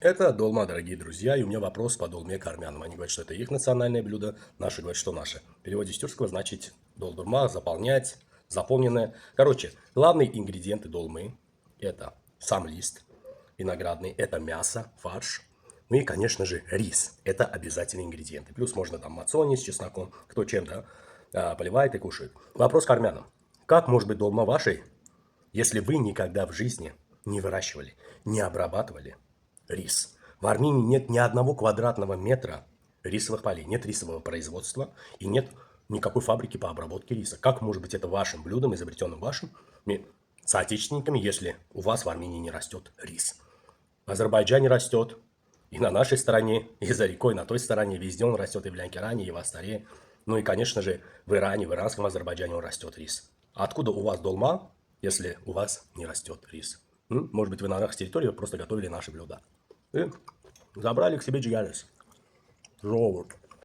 Это долма, дорогие друзья, и у меня вопрос по долме к армянам. Они говорят, что это их национальное блюдо, наши говорят, что наше. В переводе с тюркского значит долдурма, заполнять, заполненное. Короче, главные ингредиенты долмы – это сам лист виноградный, это мясо, фарш, ну и, конечно же, рис. Это обязательные ингредиенты. Плюс можно там мацони с чесноком, кто чем, да, поливает и кушает. Вопрос к армянам. Как может быть долма вашей, если вы никогда в жизни не выращивали, не обрабатывали рис? В Армении нет ни одного квадратного метра рисовых полей, нет рисового производства и нет никакой фабрики по обработке риса. Как может быть это вашим блюдом, изобретенным вашими соотечественниками, если у вас в Армении не растет рис? В Азербайджане растет, и на нашей стороне, и за рекой, на той стороне, везде он растет, и в Лянкеране, и в Астаре. Ну и, конечно же, в Иране, в иранском Азербайджане он растет рис. А откуда у вас долма, если у вас не растет рис? Может быть, вы на нашей территории просто готовили наши блюда. И забрали к себе джигарис. Жовут.